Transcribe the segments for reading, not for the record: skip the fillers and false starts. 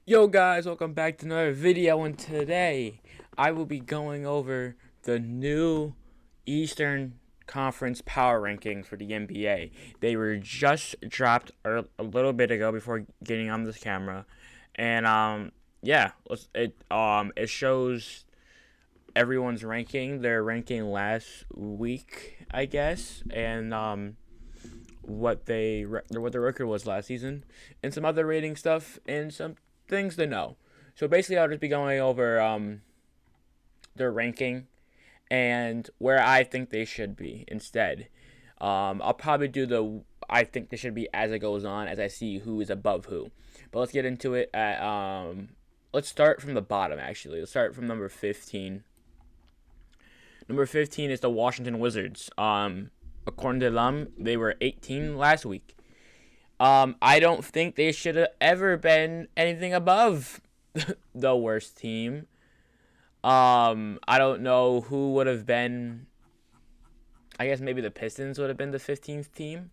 Yo guys, welcome back to another video, and today I will be going over the new Eastern Conference power ranking for the NBA. They were just dropped a little bit ago before getting on this camera, and yeah, it shows everyone's ranking. Their ranking last week, I guess, and what what their record was last season, and some other rating stuff, and some things to know. So basically, I'll just be going over their ranking and where I think they should be instead. I'll probably do the I think they should be as it goes on, as I see who is above who. But let's get into it. Let's start from the bottom. Actually, let's start from number 15. Number 15 is the Washington Wizards. According to them, they were 18 last week. I don't think they should have ever been anything above the worst team. I don't know who would have been. I guess maybe the Pistons would have been the 15th team.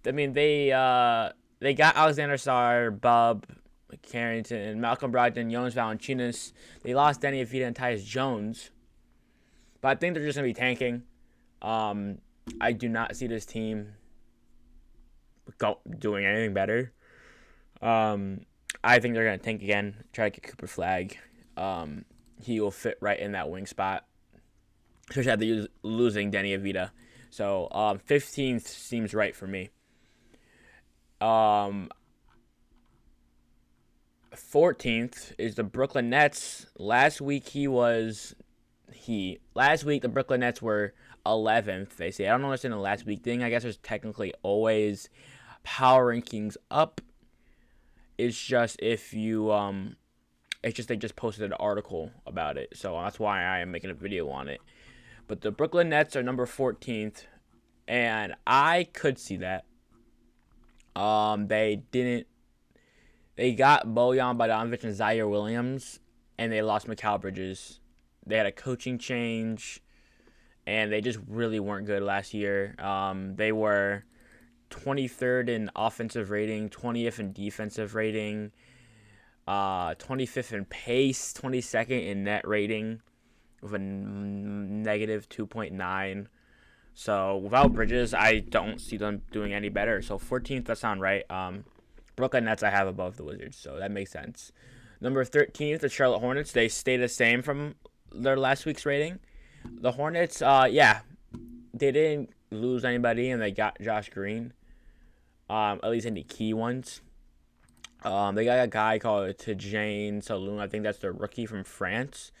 I mean, they got Alexander Sarr, Bub, Carrington, Malcolm Brogdon, Jonas Valanciunas. They lost Danny Avita and Tyus Jones. But I think they're just gonna be tanking. I do not see this team doing anything better. I think they're going to tank again, try to get Cooper Flag. He will fit right in that wing spot, especially after losing Danny Avita. So 15th seems right for me. 14th is the Brooklyn Nets. Last week the Brooklyn Nets were 11th. They say, I don't know what's in the last week thing. I guess there's technically always power rankings up. It's just if you it's just they just posted an article about it, so that's why I am making a video on it. But the Brooklyn Nets are number 14th, and I could see that. They got Bojan Bogdanovic and Zaire Williams, and they lost Mikal Bridges. They had a coaching change, and they just really weren't good last year. They were 23rd in offensive rating, 20th in defensive rating, 25th in pace, 22nd in net rating with a negative 2.9. So without Bridges, I don't see them doing any better. So 14th, that sounds right. Brooklyn Nets I have above the Wizards, so that makes sense. Number 13th, the Charlotte Hornets. They stay the same from their last week's rating. The Hornets, they didn't lose anybody, and they got Josh Green. At least any key ones. They got a guy called Tijane Saloon. I think that's the rookie from France.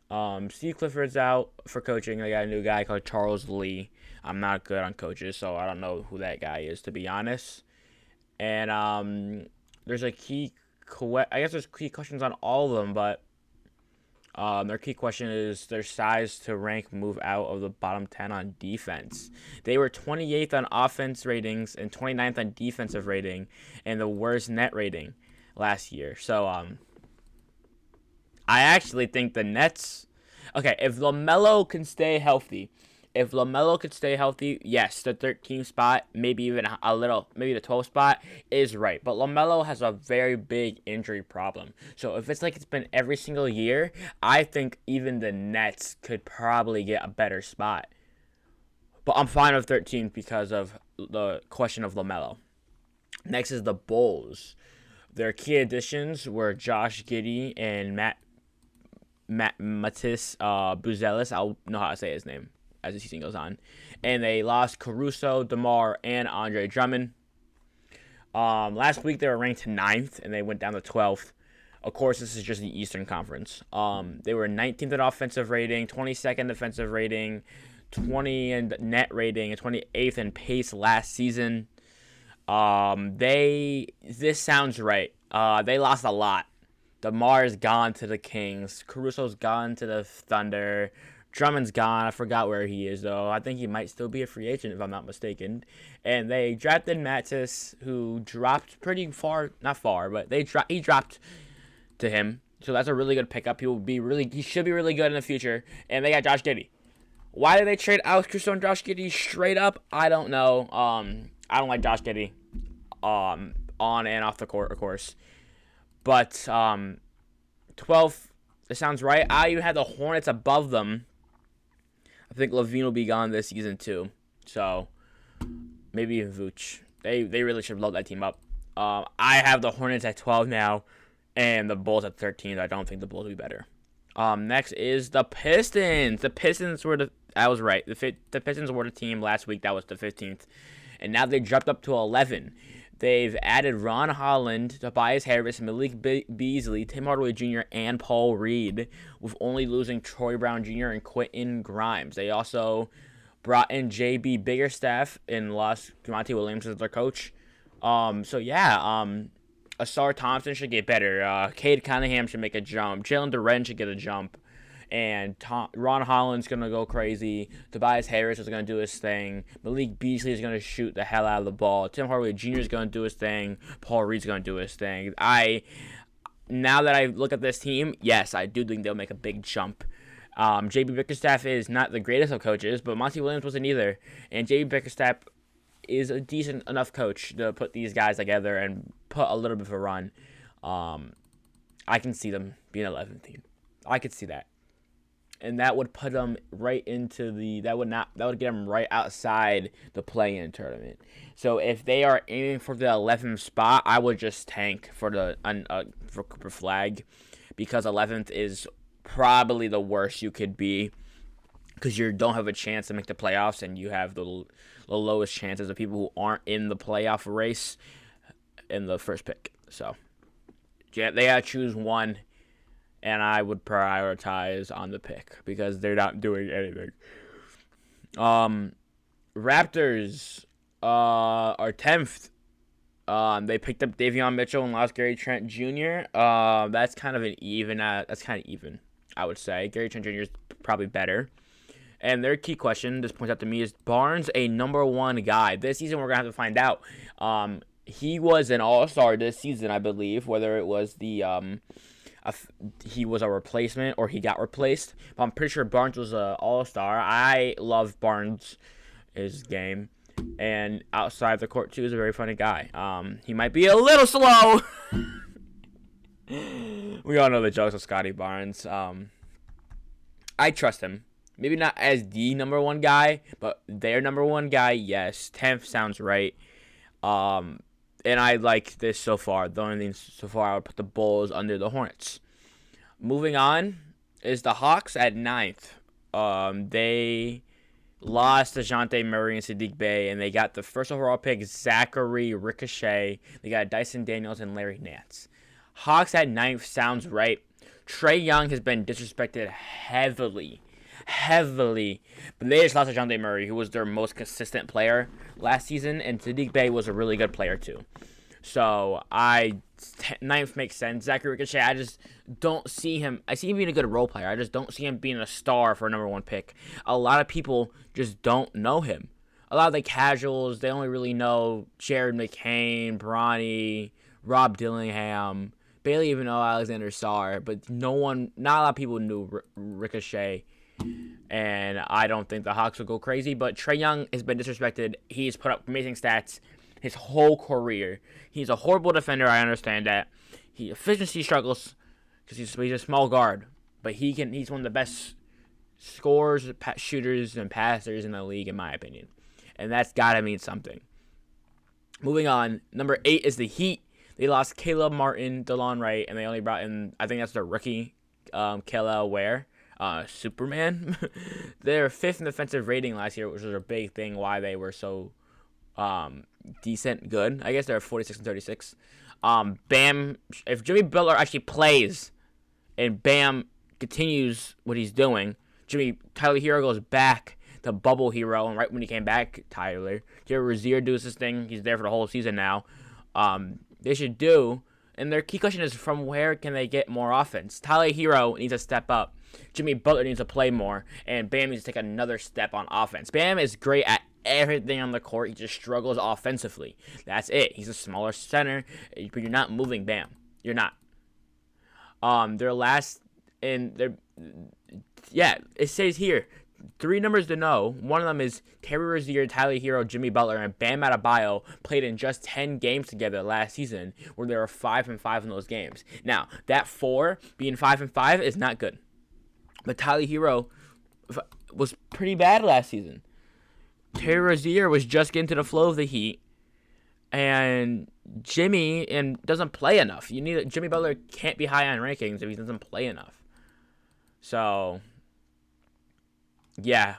Steve Clifford's out for coaching. They got a new guy called Charles Lee. I'm not good on coaches, so I don't know who that guy is, to be honest. And there's a there's key questions on all of them, but their key question is their size to rank move out of the bottom 10 on defense. They were 28th on offense ratings and 29th on defensive rating, and the worst net rating last year. So I actually think the Nets. Okay, if LaMelo can stay healthy. If LaMelo could stay healthy, yes, the 13th spot, maybe even maybe the 12th spot is right. But LaMelo has a very big injury problem. So if it's like it's been every single year, I think even the Nets could probably get a better spot. But I'm fine with 13th because of the question of LaMelo. Next is the Bulls. Their key additions were Josh Giddey and Matisse Buzelis. I don't know how to say his name as the season goes on. And they lost Caruso, DeMar, and Andre Drummond. Last week they were ranked 9th, and they went down to 12th. Of course, this is just the Eastern Conference. They were 19th in offensive rating, 22nd defensive rating, 20 in net rating, and 28th in pace last season. This sounds right. They lost a lot. DeMar's gone to the Kings. Caruso's gone to the Thunder. Drummond's gone. I forgot where he is, though. I think he might still be a free agent, if I'm not mistaken. And they drafted Matisse, who dropped pretty far. Not far, but he dropped to him. So that's a really good pickup. He should be really good in the future. And they got Josh Giddey. Why did they trade Alex Caruso and Josh Giddey straight up? I don't know. I don't like Josh Giddey. On and off the court, of course. But 12th, that sounds right. I even had the Hornets above them. I think Levine will be gone this season too. So maybe even Vooch. They really should blow that team up. I have the Hornets at 12 now, and the Bulls at 13. I don't think the Bulls will be better. Next is the Pistons. The Pistons were I was right. The Pistons were the team last week that was the 15th, and now they jumped up to 11. They've added Ron Holland, Tobias Harris, Malik Beasley, Tim Hardaway Jr., and Paul Reed, with only losing Troy Brown Jr. and Quentin Grimes. They also brought in J.B. Biggerstaff and lost Monty Williams as their coach. Asar Thompson should get better. Cade Cunningham should make a jump. Jalen Duren should get a jump. And Ron Holland's going to go crazy. Tobias Harris is going to do his thing. Malik Beasley is going to shoot the hell out of the ball. Tim Hardaway Jr. is going to do his thing. Paul Reed's going to do his thing. Now that I look at this team, yes, I do think they'll make a big jump. J.B. Bickerstaff is not the greatest of coaches, but Monty Williams wasn't either. And J.B. Bickerstaff is a decent enough coach to put these guys together and put a little bit of a run. I can see them being 11th team. I could see that. And that would put them right into that would get them right outside the play-in tournament. So if they are aiming for the 11th spot, I would just tank for the for flag, because 11th is probably the worst you could be, because you don't have a chance to make the playoffs, and you have the lowest chances of people who aren't in the playoff race in the first pick. So yeah, they gotta choose one. And I would prioritize on the pick because they're not doing anything. Raptors are 10th. They picked up Davion Mitchell and lost Gary Trent Jr. That's kind of even, I would say. Gary Trent Jr. is probably better. And their key question, this points out to me, is Barnes a number one guy? This season we're going to have to find out. He was an all-star this season, I believe, whether it was he was a replacement or he got replaced. But I'm pretty sure Barnes was an all-star. I love Barnes' game. And outside the court, too, is a very funny guy. He might be a little slow. We all know the jokes of Scotty Barnes. I trust him. Maybe not as the number one guy, but their number one guy, yes. 10th sounds right. And I like this so far. The only thing so far, I would put the Bulls under the Hornets. Moving on is the Hawks at 9th. They lost DeJounte Murray and Sadiq Bey, and they got the first overall pick, Zachary Ricochet. They got Dyson Daniels and Larry Nance. Hawks at 9th sounds right. Trae Young has been disrespected heavily. But they just lost DeJounte Murray, who was their most consistent player last season, and Sadiq Bey was a really good player too. So 9th makes sense. Zachary Ricochet, I just don't see him. I see him being a good role player. I just don't see him being a star for a number one pick. A lot of people just don't know him. A lot of the casuals, they only really know Jared McCain, Bronny, Rob Dillingham, barely even know Alexander Sarr, but not a lot of people knew Ricochet. And I don't think the Hawks will go crazy, but Trae Young has been disrespected. He's put up amazing stats his whole career. He's a horrible defender, I understand that. Efficiency struggles because he's a small guard, but he's one of the best scorers, shooters, and passers in the league, in my opinion. And that's got to mean something. Moving on, number 8 is the Heat. They lost Caleb Martin, DeLon Wright, and they only brought in, I think that's their rookie, Kelly Ware. Superman. They're 5th in defensive rating last year, which was a big thing why they were so decent good. I guess they're 46 and 36. Bam, if Jimmy Butler actually plays and Bam continues what he's doing, Tyler Hero goes back to bubble hero, and right when he came back, Tyler Rozier does his thing. He's there for the whole season now. They should do, and their key question is, from where can they get more offense? Tyler Hero needs to step up. Jimmy Butler needs to play more, and Bam needs to take another step on offense. Bam is great at everything on the court. He just struggles offensively. That's it. He's a smaller center, but you're not moving Bam. You're not. It says here, three numbers to know. One of them is Terry Rozier, Tyler Hero, Jimmy Butler, and Bam Adebayo played in just 10 games together last season, where they were 5-5 in those games. Now, that 4 being 5-5 is not good. But Tyler Hero was pretty bad last season. Terry Rozier was just getting to the flow of the Heat, and Jimmy doesn't play enough. Jimmy Butler can't be high on rankings if he doesn't play enough. So, yeah.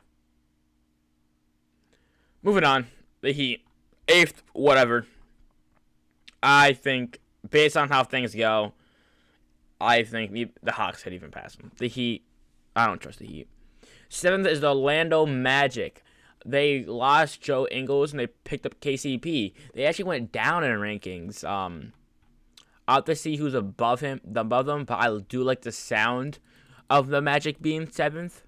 Moving on, the Heat, 8th, whatever. I think, based on how things go, I think the Hawks could even pass them. The Heat, I don't trust the Heat. 7th is the Orlando Magic. They lost Joe Ingles and they picked up KCP. They actually went down in rankings. I'll have to see who's above them, but I do like the sound of the Magic being 7th.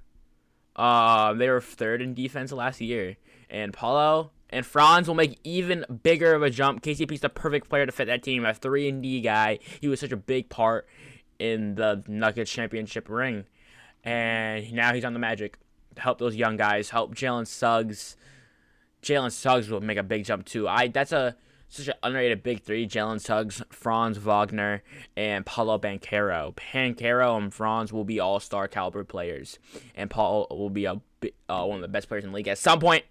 They were 3rd in defense last year. And Paulo and Franz will make even bigger of a jump. KCP's the perfect player to fit that team. A 3-and-D guy. He was such a big part in the Nuggets championship ring. And now he's on the Magic to help those young guys, help Jalen Suggs. Jalen Suggs will make a big jump too. That's such an underrated big three. Jalen Suggs, Franz Wagner, and Paulo Banchero. Banchero and Franz will be all-star caliber players, and Paul will be one of the best players in the league at some point.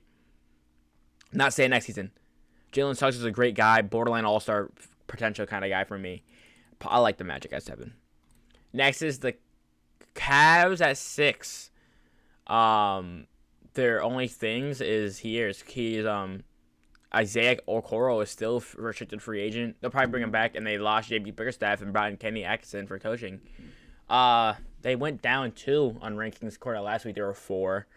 Not saying next season. Jalen Suggs is a great guy, borderline all-star potential kind of guy for me. I like the Magic at 7. Next is the Cavs at 6. Their only things is Isaiah Okoro is still restricted free agent. They'll probably bring him back, and they lost J.B. Bickerstaff and brought in Kenny Atkinson for coaching. They went down 2 on rankings quarter last week. They were 4.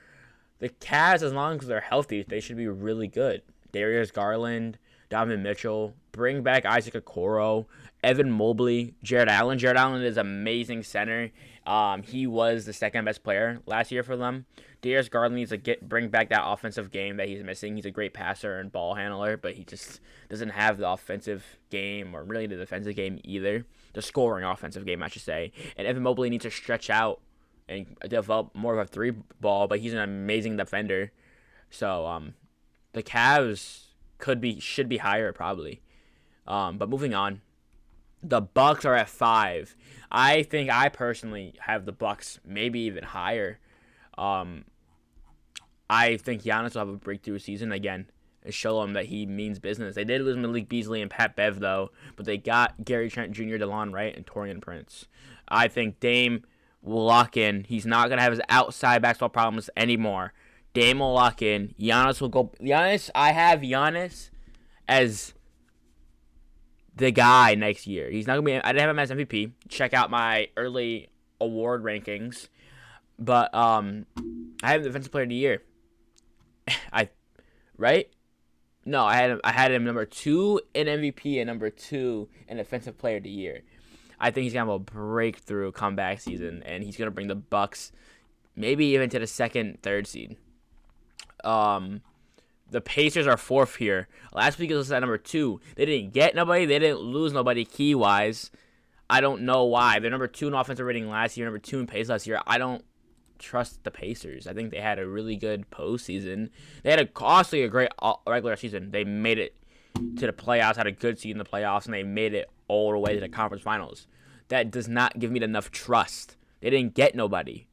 The Cavs, as long as they're healthy, they should be really good. Darius Garland, Donovan Mitchell, bring back Isaac Okoro, Evan Mobley, Jared Allen. Jared Allen is an amazing center. He was the second best player last year for them. Darius Garland needs to bring back that offensive game that he's missing. He's a great passer and ball handler, but he just doesn't have the offensive game or really the defensive game either. The scoring offensive game, I should say. And Evan Mobley needs to stretch out and develop more of a 3 ball, but he's an amazing defender. So the Cavs should be higher probably. But moving on, the Bucks are at 5. I think I personally have the Bucks maybe even higher. I think Giannis will have a breakthrough season again and show him that he means business. They did lose Malik Beasley and Pat Bev though, but they got Gary Trent Jr., DeLon Wright, and Taurean Prince. I think Dame will lock in. He's not gonna have his outside basketball problems anymore. Dame will lock in. Giannis will go. I have Giannis as the guy next year. He's not gonna be. I didn't have him as MVP. Check out my early award rankings, but I have him Defensive Player of the Year. Right? No, I had him number 2 in MVP and number 2 in Defensive Player of the Year. I think he's gonna have a breakthrough comeback season, and he's gonna bring the Bucks maybe even to the 2nd, 3rd seed. The Pacers are 4th here. Last week it was at number 2. They didn't get nobody. They didn't lose nobody key-wise. I don't know why. They're number 2 in offensive rating last year, number 2 in pace last year. I don't trust the Pacers. I think they had a really good postseason. They had a great regular season. They made it to the playoffs, had a good season in the playoffs, and they made it all the way to the conference finals. That does not give me enough trust. They didn't get nobody.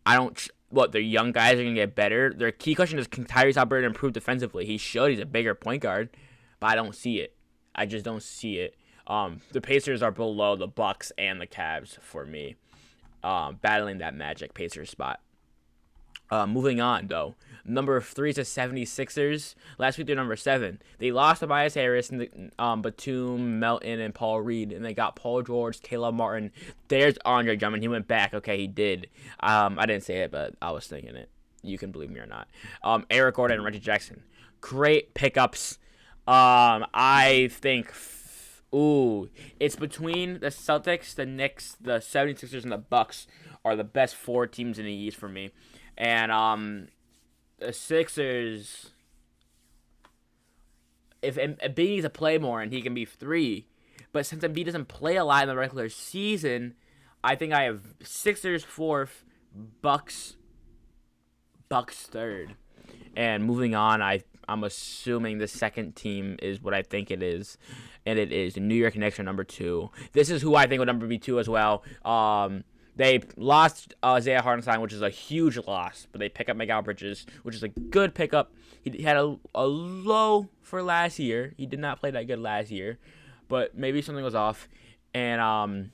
Their young guys are going to get better? Their key question is, can Tyrese Haliburton improve defensively? He should. He's a bigger point guard, but I don't see it. I just don't see it. The Pacers are below the Bucks and the Cavs for me, battling that Magic Pacers spot. Moving on, though. Number 3 is the 76ers. Last week, they're number 7. They lost Tobias Harris, and Batum, Melton, and Paul Reed, and they got Paul George, Caleb Martin. There's Andre Drummond. He went back. Okay, he did. I didn't say it, but I was thinking it. You can believe me or not. Eric Gordon and Reggie Jackson. Great pickups. I think... it's between the Celtics, the Knicks, the 76ers, and the Bucks are the best 4 teams in the East for me. And the Sixers, if Embiid needs to play more and he can be 3, but since Embiid doesn't play a lot in the regular season, I think I have Sixers 4th, Bucks Bucks third. And moving on, I'm assuming the second team is what I think it is, and it is the New York Knicks are number 2. This is who I think would number be 2 as well. They lost Isaiah Hartenstein, which is a huge loss, but they pick up Mikal Bridges, which is a good pickup. He had a low for last year. He did not play that good last year, but maybe something was off. And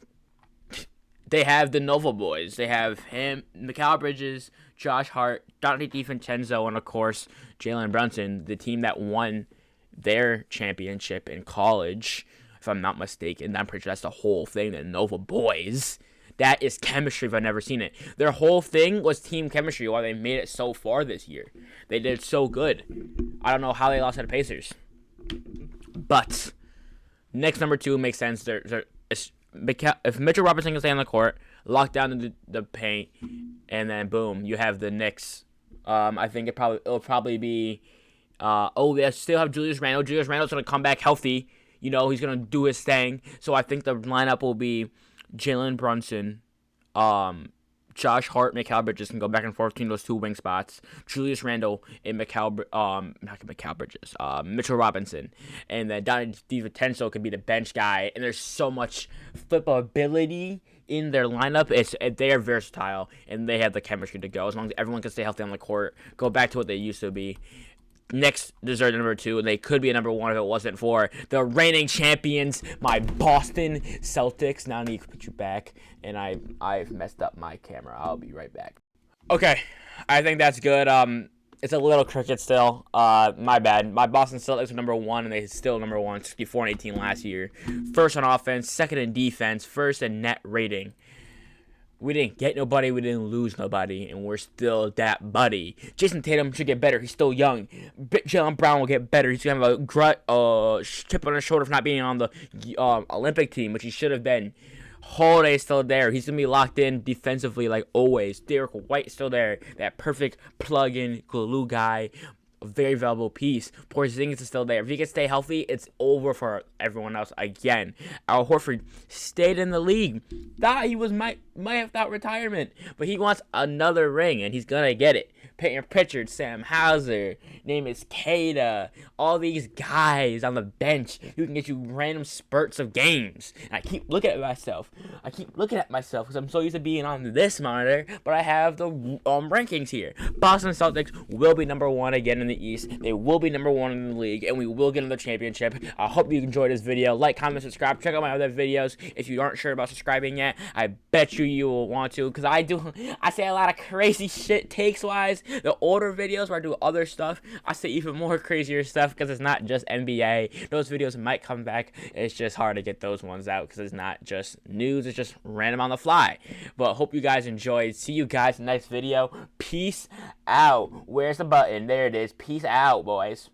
they have the Nova boys. They have him, Mikal Bridges, Josh Hart, Donte DiVincenzo, and of course Jalen Brunson, the team that won their championship in college, if I'm not mistaken. I'm pretty sure that's the whole thing, the Nova boys. That is chemistry if I've never seen it. Their whole thing was team chemistry while they made it so far this year. They did so good. I don't know how they lost to the Pacers. But Knicks number 2 makes sense. If Mitchell Robinson can stay on the court, lock down the paint, and then boom, you have the Knicks. I think it'll probably be they still have Julius Randle. Julius Randle's gonna come back healthy. You know, he's gonna do his thing. So I think the lineup will be Jalen Brunson, Josh Hart, Mikal Bridges can go back and forth between those 2 wing spots. Julius Randle and Mitchell Robinson, and then Donte DiVincenzo could be the bench guy. And there's so much flippability in their lineup. They are versatile and they have the chemistry to go as long as everyone can stay healthy on the court. Go back to what they used to be. Knicks deserve number 2, and they could be a number 1 if it wasn't for the reigning champions, my Boston Celtics. Now I need to put you back, and I've messed up my camera. I'll be right back. Okay, I think that's good. It's a little cricket still. My bad. My Boston Celtics are number 1, and they still number 1, 64-18 last year. First on offense, second in defense, first in net rating. We didn't get nobody, we didn't lose nobody, and we're still that buddy. Jason Tatum should get better. He's still young. Jaylen Brown will get better. He's gonna have a chip on his shoulder for not being on the Olympic team, which he should have been. Holiday's still there. He's gonna be locked in defensively like always. Derek White's still there. That perfect plug-in glue guy. A very valuable piece. Porzingis is still there. If he can stay healthy, it's over for everyone else again. Al Horford stayed in the league. Thought he might have thought retirement, but he wants another ring, and he's gonna get it. Peyton Pritchard, Sam Hauser, name is Kada. All these guys on the bench who can get you random spurts of games. And I keep looking at myself. Because I'm so used to being on this monitor, but I have the rankings here. Boston Celtics will be number 1 again in the East. They will be number 1 in the league, and we will get another championship. I hope you enjoyed this video. Like, comment, subscribe. Check out my other videos. If you aren't sure about subscribing yet, I bet you will want to, because I say a lot of crazy shit takes-wise. The older videos where I do other stuff, I say even more crazier stuff because it's not just NBA. Those videos might come back. It's just hard to get those ones out because it's not just news. It's just random on the fly. But hope you guys enjoyed. See you guys in the next video. Peace out. Where's the button? There it is. Peace out, boys.